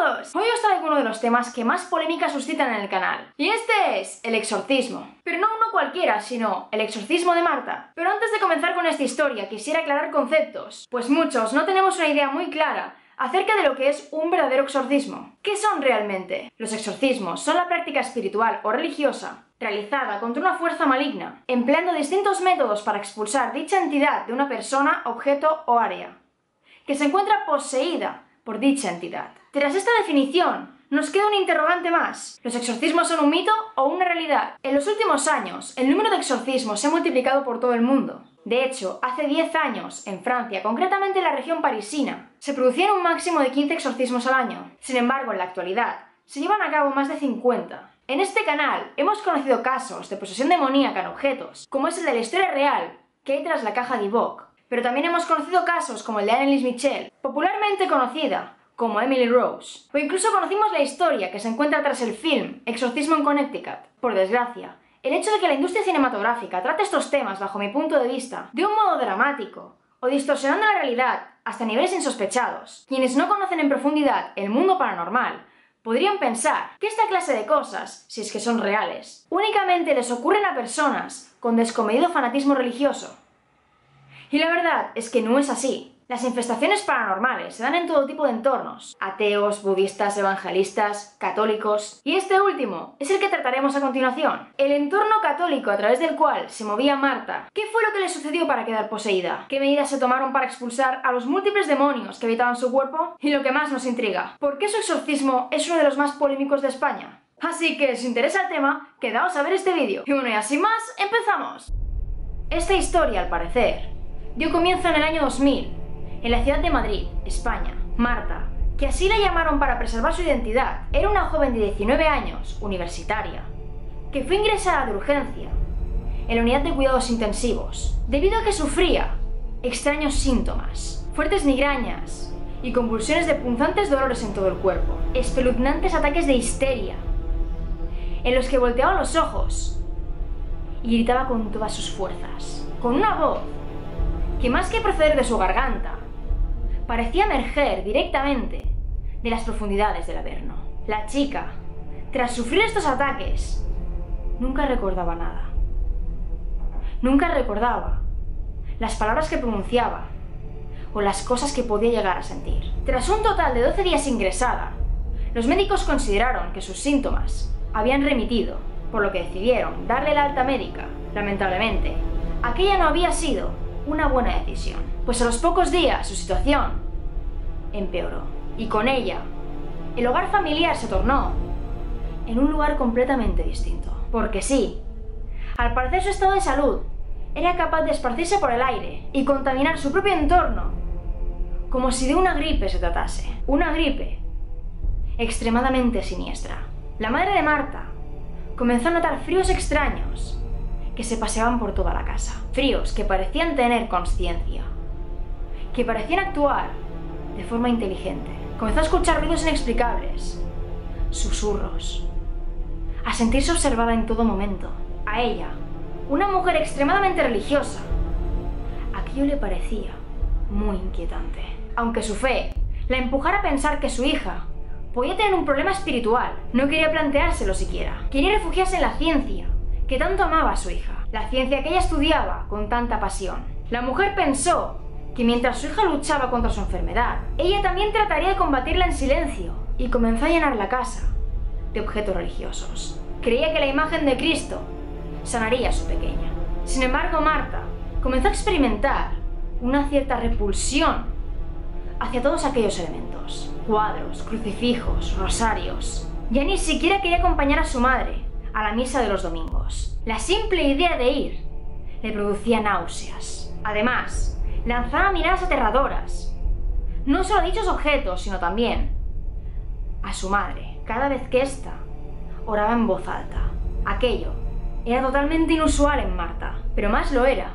todos! Hoy os traigo uno de los temas que más polémica suscitan en el canal. Y este es el exorcismo. Pero no uno cualquiera, sino el exorcismo de Marta. Pero antes de comenzar con esta historia, quisiera aclarar conceptos, pues muchos no tenemos una idea muy clara acerca de lo que es un verdadero exorcismo. ¿Qué son realmente? Los exorcismos son la práctica espiritual o religiosa realizada contra una fuerza maligna, empleando distintos métodos para expulsar dicha entidad de una persona, objeto o área que se encuentra poseída por dicha entidad. Tras esta definición, nos queda un interrogante más. ¿Los exorcismos son un mito o una realidad? En los últimos años, el número de exorcismos se ha multiplicado por todo el mundo. De hecho, hace 10 años, en Francia, concretamente en la región parisina, se producían un máximo de 15 exorcismos al año. Sin embargo, en la actualidad, se llevan a cabo más de 50. En este canal hemos conocido casos de posesión demoníaca en objetos, como es el de la historia real que hay tras la caja de Vogue. Pero también hemos conocido casos como el de Anneliese Michel, popularmente conocida como Emily Rose. O incluso conocimos la historia que se encuentra tras el film Exorcismo en Connecticut. Por desgracia, el hecho de que la industria cinematográfica trate estos temas bajo mi punto de vista de un modo dramático o distorsionando la realidad hasta niveles insospechados, quienes no conocen en profundidad el mundo paranormal podrían pensar que esta clase de cosas, si es que son reales, únicamente les ocurren a personas con descomedido fanatismo religioso. Y la verdad es que no es así. Las infestaciones paranormales se dan en todo tipo de entornos: ateos, budistas, evangelistas, católicos. Y este último es el que trataremos a continuación. El entorno católico a través del cual se movía Marta. ¿Qué fue lo que le sucedió para quedar poseída? ¿Qué medidas se tomaron para expulsar a los múltiples demonios que habitaban su cuerpo? Y lo que más nos intriga, ¿por qué su exorcismo es uno de los más polémicos de España? Así que, si os interesa el tema, quedaos a ver este vídeo. Y bueno, y así más, ¡empezamos! Esta historia, al parecer, dio comienzo en el año 2000, en la ciudad de Madrid, España. Marta, que así la llamaron para preservar su identidad, era una joven de 19 años, universitaria, que fue ingresada de urgencia en la unidad de cuidados intensivos, debido a que sufría extraños síntomas, fuertes migrañas y convulsiones de punzantes dolores en todo el cuerpo, espeluznantes ataques de histeria, en los que volteaba los ojos y gritaba con todas sus fuerzas, con una voz que más que proceder de su garganta, parecía emerger directamente de las profundidades del Averno. La chica, tras sufrir estos ataques, nunca recordaba nada. Nunca recordaba las palabras que pronunciaba o las cosas que podía llegar a sentir. Tras un total de 12 días ingresada, los médicos consideraron que sus síntomas habían remitido, por lo que decidieron darle la alta médica. Lamentablemente, aquella no había sido una buena decisión, pues a los pocos días su situación empeoró, y con ella el hogar familiar se tornó en un lugar completamente distinto. Porque sí, al parecer su estado de salud era capaz de esparcirse por el aire y contaminar su propio entorno, como si de una gripe se tratase, una gripe extremadamente siniestra. La madre de Marta comenzó a notar fríos extraños que se paseaban por toda la casa. Fríos que parecían tener conciencia, que parecían actuar de forma inteligente. Comenzó a escuchar ruidos inexplicables, susurros, a sentirse observada en todo momento. A ella, una mujer extremadamente religiosa, aquello le parecía muy inquietante. Aunque su fe la empujara a pensar que su hija podía tener un problema espiritual, no quería planteárselo siquiera. Quería refugiarse en la ciencia, que tanto amaba a su hija, la ciencia que ella estudiaba con tanta pasión. La mujer pensó que mientras su hija luchaba contra su enfermedad, ella también trataría de combatirla en silencio, y comenzó a llenar la casa de objetos religiosos. Creía que la imagen de Cristo sanaría a su pequeña. Sin embargo, Marta comenzó a experimentar una cierta repulsión hacia todos aquellos elementos: cuadros, crucifijos, rosarios. Ya ni siquiera quería acompañar a su madre a la misa de los domingos. La simple idea de ir le producía náuseas. Además, lanzaba miradas aterradoras, no solo a dichos objetos, sino también a su madre, cada vez que ésta oraba en voz alta. Aquello era totalmente inusual en Marta, pero más lo era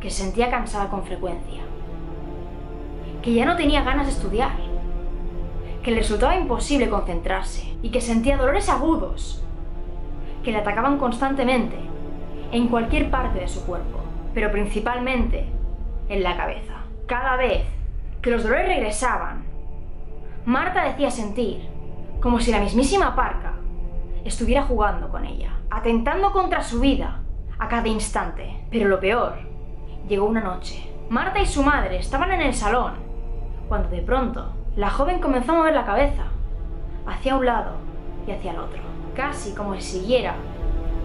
que se sentía cansada con frecuencia, que ya no tenía ganas de estudiar, que le resultaba imposible concentrarse y que sentía dolores agudos que le atacaban constantemente en cualquier parte de su cuerpo, pero principalmente en la cabeza. Cada vez que los dolores regresaban, Marta decía sentir como si la mismísima parca estuviera jugando con ella, atentando contra su vida a cada instante. Pero lo peor llegó una noche. Marta y su madre estaban en el salón cuando de pronto la joven comenzó a mover la cabeza hacia un lado y hacia el otro, casi como si siguiera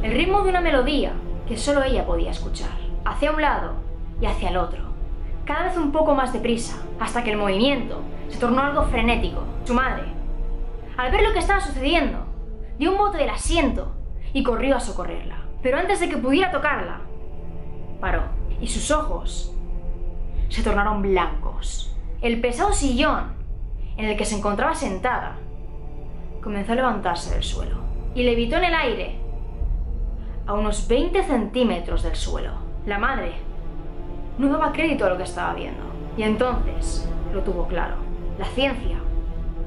el ritmo de una melodía que solo ella podía escuchar, hacia un lado y hacia el otro, cada vez un poco más deprisa, hasta que el movimiento se tornó algo frenético. Su madre, al ver lo que estaba sucediendo, dio un bote del asiento y corrió a socorrerla. Pero antes de que pudiera tocarla, paró y sus ojos se tornaron blancos. El pesado sillón en el que se encontraba sentada comenzó a levantarse del suelo y levitó en el aire a unos 20 centímetros del suelo. La madre no daba crédito a lo que estaba viendo y entonces lo tuvo claro. La ciencia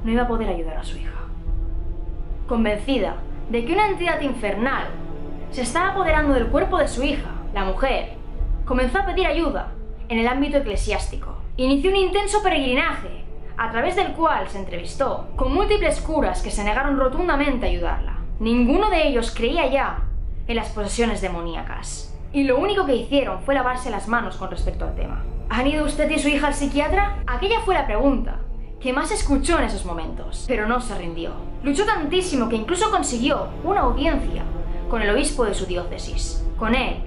no iba a poder ayudar a su hija. Convencida de que una entidad infernal se estaba apoderando del cuerpo de su hija, la mujer comenzó a pedir ayuda en el ámbito eclesiástico. Inició un intenso peregrinaje a través del cual se entrevistó con múltiples curas que se negaron rotundamente a ayudarla. Ninguno de ellos creía ya en las posesiones demoníacas y lo único que hicieron fue lavarse las manos con respecto al tema. ¿Han ido usted y su hija al psiquiatra? Aquella fue la pregunta que más escuchó en esos momentos, pero no se rindió. Luchó tantísimo que incluso consiguió una audiencia con el obispo de su diócesis. Con él,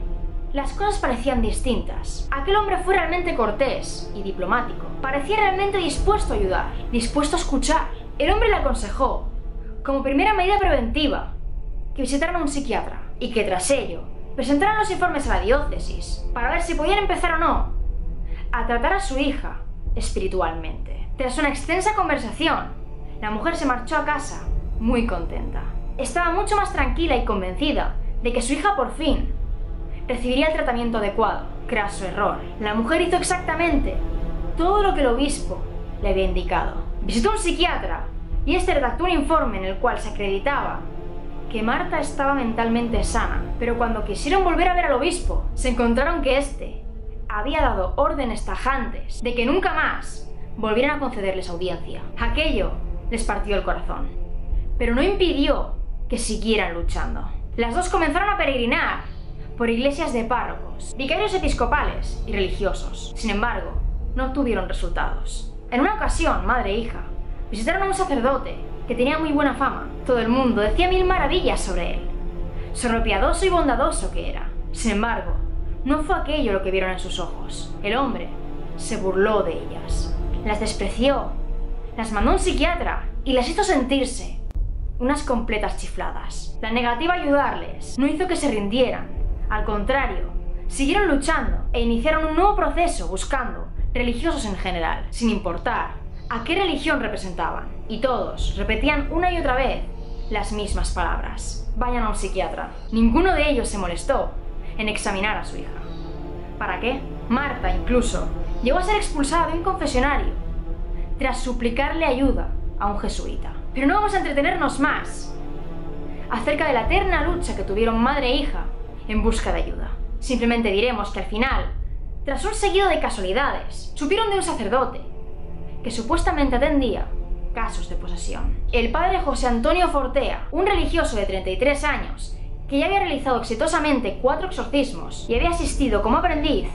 las cosas parecían distintas. Aquel hombre fue realmente cortés y diplomático. Parecía realmente dispuesto a ayudar, dispuesto a escuchar. El hombre le aconsejó, como primera medida preventiva, que visitaran a un psiquiatra y que tras ello presentaran los informes a la diócesis para ver si podían empezar o no a tratar a su hija espiritualmente. Tras una extensa conversación, la mujer se marchó a casa muy contenta. Estaba mucho más tranquila y convencida de que su hija por fin recibiría el tratamiento adecuado. Craso error. La mujer hizo exactamente todo lo que el obispo le había indicado. Visitó a un psiquiatra y este redactó un informe en el cual se acreditaba que Marta estaba mentalmente sana, pero cuando quisieron volver a ver al obispo, se encontraron que éste había dado órdenes tajantes de que nunca más volvieran a concederles audiencia. Aquello les partió el corazón, pero no impidió que siguieran luchando. Las dos comenzaron a peregrinar por iglesias de párrocos, vicarios episcopales y religiosos. Sin embargo, no obtuvieron resultados. En una ocasión, madre e hija visitaron a un sacerdote que tenía muy buena fama. Todo el mundo decía mil maravillas sobre él, sobre lo piadoso y bondadoso que era. Sin embargo, no fue aquello lo que vieron en sus ojos. El hombre se burló de ellas, las despreció, las mandó a un psiquiatra y las hizo sentirse unas completas chifladas. La negativa a ayudarles no hizo que se rindieran. Al contrario, siguieron luchando e iniciaron un nuevo proceso buscando religiosos en general, sin importar a qué religión representaban. Y todos repetían una y otra vez las mismas palabras: vayan a un psiquiatra. Ninguno de ellos se molestó en examinar a su hija. ¿Para qué? Marta incluso llegó a ser expulsada de un confesionario tras suplicarle ayuda a un jesuita. Pero no vamos a entretenernos más acerca de la eterna lucha que tuvieron madre e hija en busca de ayuda. Simplemente diremos que al final, tras un seguido de casualidades, supieron de un sacerdote que supuestamente atendía casos de posesión. El padre José Antonio Fortea, un religioso de 33 años, que ya había realizado exitosamente 4 exorcismos y había asistido como aprendiz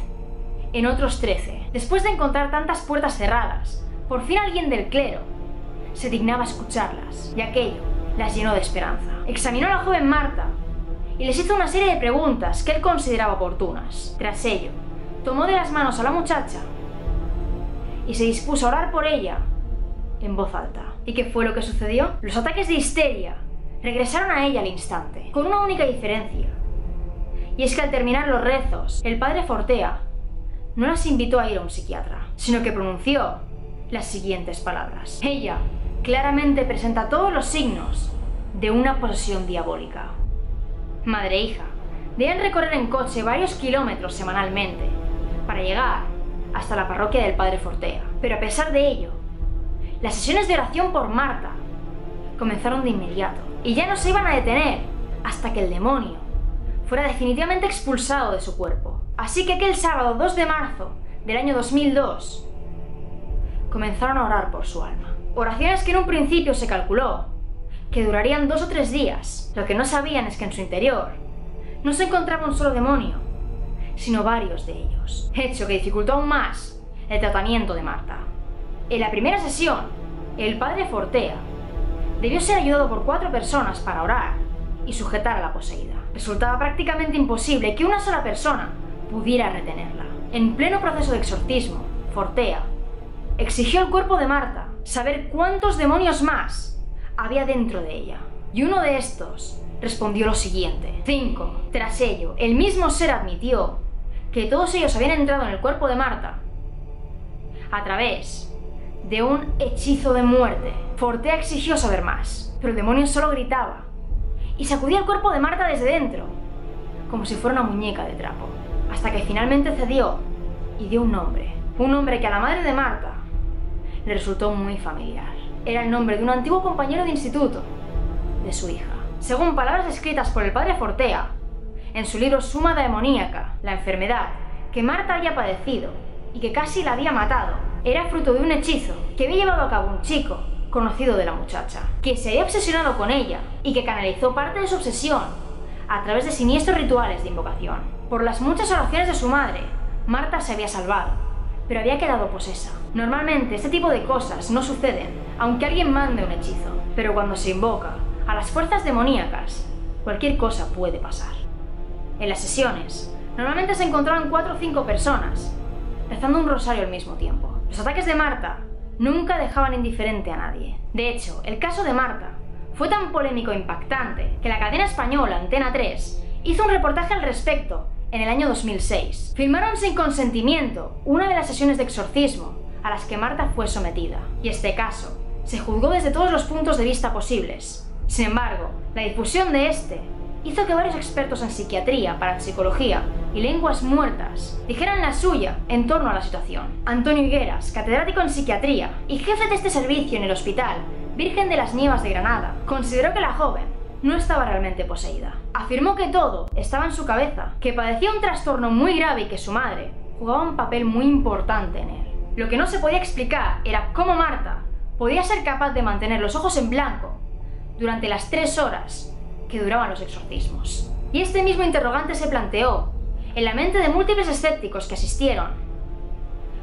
en otros 13. Después de encontrar tantas puertas cerradas, por fin alguien del clero se dignaba a escucharlas, y aquello las llenó de esperanza. Examinó a la joven Marta y les hizo una serie de preguntas que él consideraba oportunas. Tras ello, tomó de las manos a la muchacha y se dispuso a orar por ella en voz alta. ¿Y qué fue lo que sucedió? Los ataques de histeria regresaron a ella al instante, con una única diferencia. Y es que al terminar los rezos, el padre Fortea no las invitó a ir a un psiquiatra, sino que pronunció las siguientes palabras. Ella claramente presenta todos los signos de una posesión diabólica. Madre e hija deben recorrer en coche varios kilómetros semanalmente para llegar hasta la parroquia del padre Fortea. Pero a pesar de ello, las sesiones de oración por Marta comenzaron de inmediato y ya no se iban a detener hasta que el demonio fuera definitivamente expulsado de su cuerpo. Así que aquel sábado 2 de marzo del año 2002 comenzaron a orar por su alma. Oraciones que en un principio se calculó que durarían 2 o 3 días. Lo que no sabían es que en su interior no se encontraba un solo demonio, sino varios de ellos, hecho que dificultó aún más el tratamiento de Marta. En la primera sesión, el padre Fortea debió ser ayudado por 4 personas para orar y sujetar a la poseída. Resultaba prácticamente imposible que una sola persona pudiera retenerla. En pleno proceso de exorcismo, Fortea exigió al cuerpo de Marta saber cuántos demonios más había dentro de ella. Y uno de estos respondió lo siguiente: 5. Tras ello, el mismo ser admitió que todos ellos habían entrado en el cuerpo de Marta a través de un hechizo de muerte. Fortea exigió saber más, pero el demonio solo gritaba y sacudía el cuerpo de Marta desde dentro, como si fuera una muñeca de trapo, hasta que finalmente cedió y dio un nombre que a la madre de Marta le resultó muy familiar. Era el nombre de un antiguo compañero de instituto de su hija. Según palabras escritas por el padre Fortea en su libro Suma Demoníaca, la enfermedad que Marta había padecido y que casi la había matado era fruto de un hechizo que había llevado a cabo un chico conocido de la muchacha, que se había obsesionado con ella y que canalizó parte de su obsesión a través de siniestros rituales de invocación. Por las muchas oraciones de su madre, Marta se había salvado, pero había quedado posesa. Normalmente este tipo de cosas no suceden aunque alguien mande un hechizo, pero cuando se invoca a las fuerzas demoníacas, cualquier cosa puede pasar. En las sesiones, normalmente se encontraban 4 o 5 personas rezando un rosario al mismo tiempo. Los ataques de Marta nunca dejaban indiferente a nadie. De hecho, el caso de Marta fue tan polémico e impactante que la cadena española Antena 3 hizo un reportaje al respecto en el año 2006. Filmaron sin consentimiento una de las sesiones de exorcismo a las que Marta fue sometida, y este caso se juzgó desde todos los puntos de vista posibles. Sin embargo, la difusión de este hizo que varios expertos en psiquiatría, parapsicología y lenguas muertas dijeran la suya en torno a la situación. Antonio Higueras, catedrático en psiquiatría y jefe de este servicio en el Hospital Virgen de las Nievas de Granada, consideró que la joven no estaba realmente poseída. Afirmó que todo estaba en su cabeza, que padecía un trastorno muy grave y que su madre jugaba un papel muy importante en él. Lo que no se podía explicar era cómo Marta podía ser capaz de mantener los ojos en blanco durante las 3 horas que duraban los exorcismos. Y este mismo interrogante se planteó en la mente de múltiples escépticos que asistieron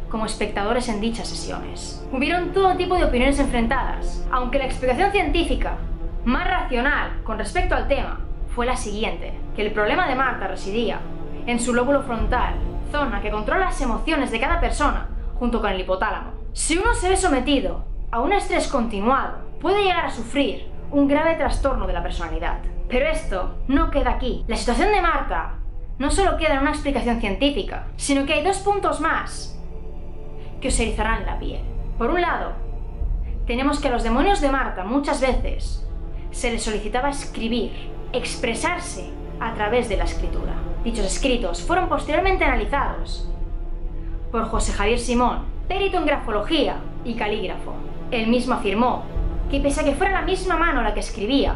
como espectadores en dichas sesiones. Hubieron todo tipo de opiniones enfrentadas, aunque la explicación científica más racional con respecto al tema fue la siguiente: que el problema de Marta residía en su lóbulo frontal, zona que controla las emociones de cada persona junto con el hipotálamo. Si uno se ve sometido a un estrés continuado, puede llegar a sufrir un grave trastorno de la personalidad. Pero esto no queda aquí. La situación de Marta no solo queda en una explicación científica, sino que hay 2 puntos más que os erizarán la piel. Por un lado, tenemos que a los demonios de Marta muchas veces se les solicitaba escribir, expresarse a través de la escritura. Dichos escritos fueron posteriormente analizados por José Javier Simón, perito en grafología y calígrafo. Él mismo afirmó que pese a que fuera la misma mano la que escribía,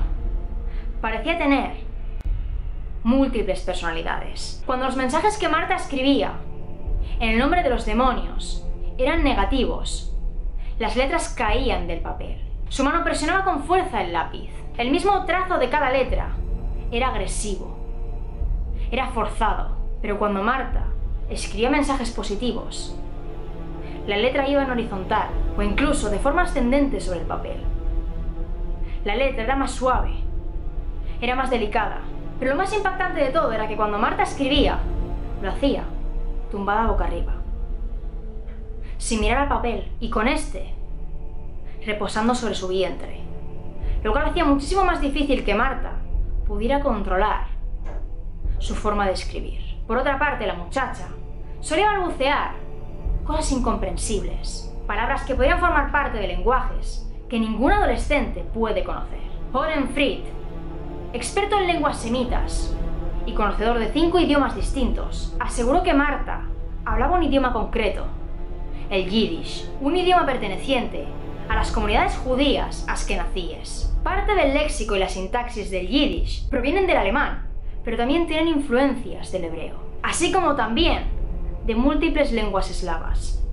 parecía tener múltiples personalidades. Cuando los mensajes que Marta escribía en el nombre de los demonios eran negativos, las letras caían del papel. Su mano presionaba con fuerza el lápiz. El mismo trazo de cada letra era agresivo, era forzado. Pero cuando Marta escribía mensajes positivos, la letra iba en horizontal o incluso de forma ascendente sobre el papel. La letra era más suave, era más delicada, pero lo más impactante de todo era que cuando Marta escribía, lo hacía tumbada boca arriba, sin mirar al papel y con este reposando sobre su vientre, lo cual hacía muchísimo más difícil que Marta pudiera controlar su forma de escribir. Por otra parte, la muchacha solía balbucear cosas incomprensibles, palabras que podían formar parte de lenguajes que ningún adolescente puede conocer. Oren Fried, experto en lenguas semitas y conocedor de 5 idiomas distintos, aseguró que Marta hablaba un idioma concreto, el Yiddish, un idioma perteneciente a las comunidades judías askenazíes. Parte del léxico y la sintaxis del Yiddish provienen del alemán, pero también tienen influencias del hebreo, así como también de múltiples lenguas eslavas.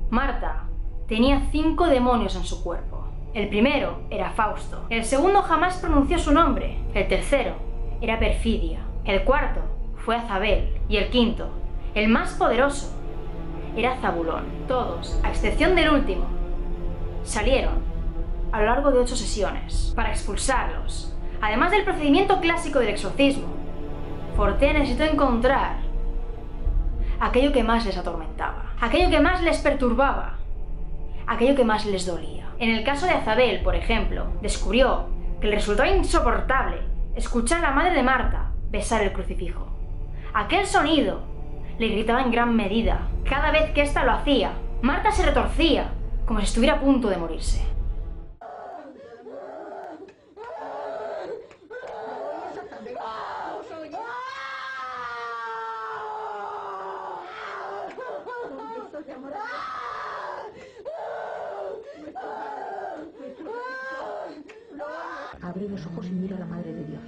Marta tenía 5 demonios en su cuerpo, El primero era Fausto, el segundo jamás pronunció su nombre, el tercero era Perfidia, el cuarto fue Azabel y el quinto, el más poderoso, era Zabulón. Todos, a excepción del último, salieron a lo largo de 8 sesiones para expulsarlos. Además del procedimiento clásico del exorcismo, Fortea necesitó encontrar aquello que más les atormentaba, aquello que más les perturbaba, aquello que más les dolía. En el caso de Azabel, por ejemplo, descubrió que le resultaba insoportable escuchar a la madre de Marta besar el crucifijo. Aquel sonido le gritaba en gran medida. Cada vez que ésta lo hacía, Marta se retorcía como si estuviera a punto de morirse. Abre los ojos y mira a la Madre de Dios.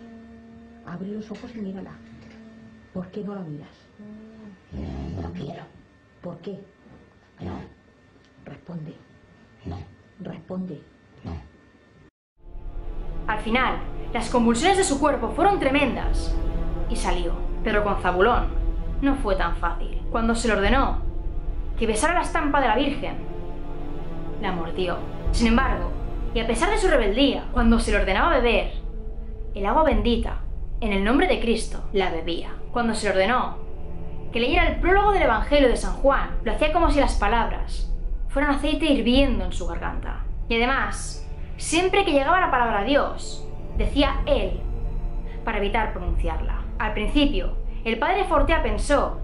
Abre los ojos y mírala. ¿Por qué no la miras? No quiero. ¿Por qué? No. Responde. No. Responde. No. Al final, las convulsiones de su cuerpo fueron tremendas y salió. Pero con Zabulón no fue tan fácil. Cuando se le ordenó que besara la estampa de la Virgen, la mordió. Sin embargo, y a pesar de su rebeldía, cuando se le ordenaba beber el agua bendita en el nombre de Cristo, la bebía. Cuando se le ordenó que leyera el prólogo del Evangelio de San Juan, lo hacía como si las palabras fueran aceite hirviendo en su garganta. Y además, siempre que llegaba la palabra Dios, decía él, para evitar pronunciarla. Al principio, el padre Fortea pensó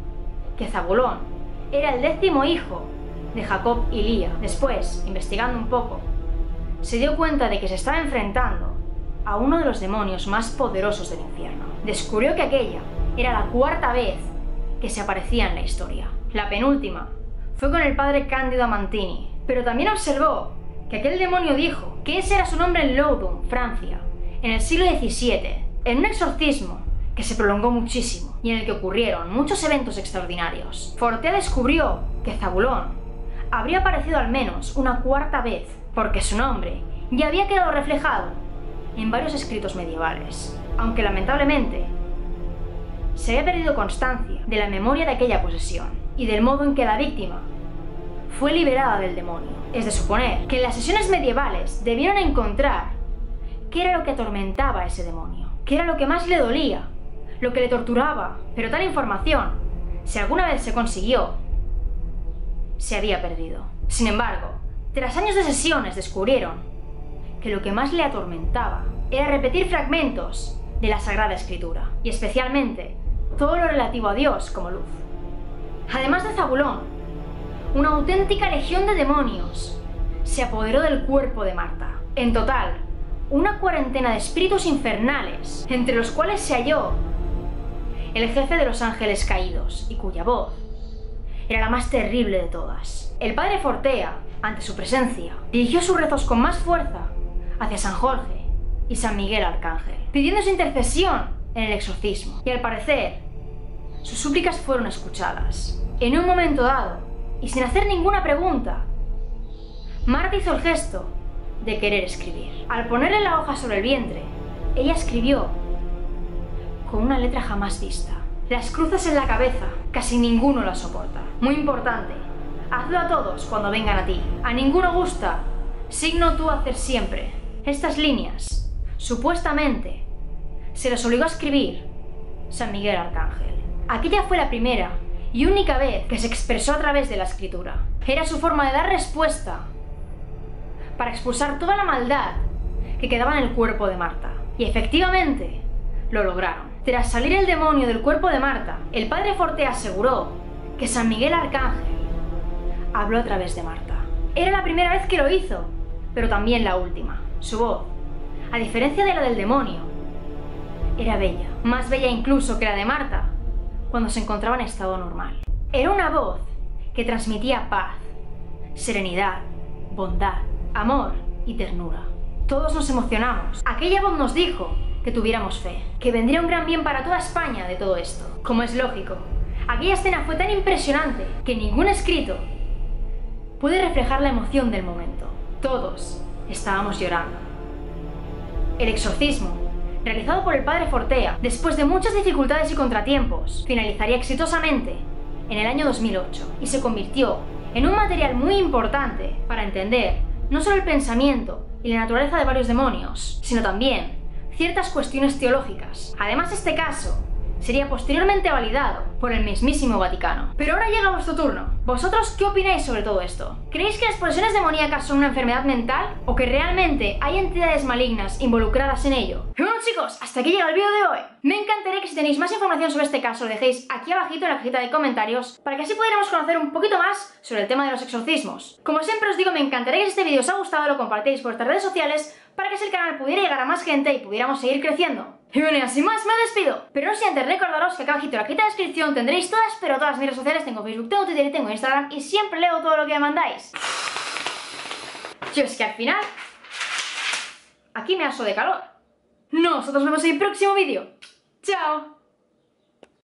que Zabulón era el 10º hijo de Jacob y Lía. Después, investigando un poco, se dio cuenta de que se estaba enfrentando a uno de los demonios más poderosos del infierno. Descubrió que aquella era la 4ª vez que se aparecía en la historia. La penúltima fue con el padre Cándido Amantini, pero también observó que aquel demonio dijo que ese era su nombre en Loudun, Francia, en el siglo XVII, en un exorcismo que se prolongó muchísimo y en el que ocurrieron muchos eventos extraordinarios. Fortea descubrió que Zabulón habría aparecido al menos una 4ª vez, porque su nombre ya había quedado reflejado en varios escritos medievales, aunque lamentablemente se había perdido constancia de la memoria de aquella posesión y del modo en que la víctima fue liberada del demonio. Es de suponer que en las sesiones medievales debieron encontrar qué era lo que atormentaba a ese demonio, qué era lo que más le dolía, lo que le torturaba, pero tal información, si alguna vez se consiguió, se había perdido. Sin embargo, tras años de sesiones descubrieron que lo que más le atormentaba era repetir fragmentos de la Sagrada Escritura, y especialmente todo lo relativo a Dios como luz. Además de Zabulón, una auténtica legión de demonios se apoderó del cuerpo de Marta. En total, una 40 de espíritus infernales, entre los cuales se halló el jefe de los ángeles caídos, y cuya voz era la más terrible de todas. El padre Fortea, ante su presencia, dirigió sus rezos con más fuerza hacia San Jorge y San Miguel Arcángel, pidiendo su intercesión en el exorcismo, y al parecer, sus súplicas fueron escuchadas. En un momento dado, y sin hacer ninguna pregunta, Marta hizo el gesto de querer escribir. Al ponerle la hoja sobre el vientre, ella escribió con una letra jamás vista. Las cruces en la cabeza, casi ninguno la soporta. Muy importante, hazlo a todos cuando vengan a ti. A ninguno gusta, signo tú hacer siempre. Estas líneas, supuestamente, se las obligó a escribir San Miguel Arcángel. Aquella fue la primera y única vez que se expresó a través de la escritura. Era su forma de dar respuesta para expulsar toda la maldad que quedaba en el cuerpo de Marta. Y efectivamente, lo lograron. Tras salir el demonio del cuerpo de Marta, el padre Fortea aseguró que San Miguel Arcángel habló a través de Marta. Era la primera vez que lo hizo, pero también la última. Su voz, a diferencia de la del demonio, era bella, más bella incluso que la de Marta cuando se encontraba en estado normal. Era una voz que transmitía paz, serenidad, bondad, amor y ternura. Todos nos emocionamos. Aquella voz nos dijo que tuviéramos fe, que vendría un gran bien para toda España de todo esto. Como es lógico, aquella escena fue tan impresionante que ningún escrito puede reflejar la emoción del momento. Todos estábamos llorando. El exorcismo, realizado por el padre Fortea, después de muchas dificultades y contratiempos, finalizaría exitosamente en el año 2008 y se convirtió en un material muy importante para entender no solo el pensamiento y la naturaleza de varios demonios, sino también ciertas cuestiones teológicas. Además, este caso sería posteriormente validado por el mismísimo Vaticano. Pero ahora llega vuestro turno. ¿Vosotros qué opináis sobre todo esto? ¿Creéis que las posesiones demoníacas son una enfermedad mental o que realmente hay entidades malignas involucradas en ello? Y bueno, chicos, hasta aquí llega el vídeo de hoy. Me encantaría que si tenéis más información sobre este caso lo dejéis aquí abajito en la cajita de comentarios para que así pudiéramos conocer un poquito más sobre el tema de los exorcismos. Como siempre os digo, me encantaría que si este vídeo os ha gustado lo compartáis por estas redes sociales para que así el canal pudiera llegar a más gente y pudiéramos seguir creciendo. Y bueno, y sin más me despido. Pero no sin antes recordaros que acá abajito en la cajita de descripción tendréis todas, pero todas mis redes sociales. Tengo Facebook, tengo Twitter y tengo Instagram y siempre leo todo lo que me mandáis. Yo es que al final aquí me aso de calor. Nosotros nos vemos en el próximo vídeo. ¡Chao!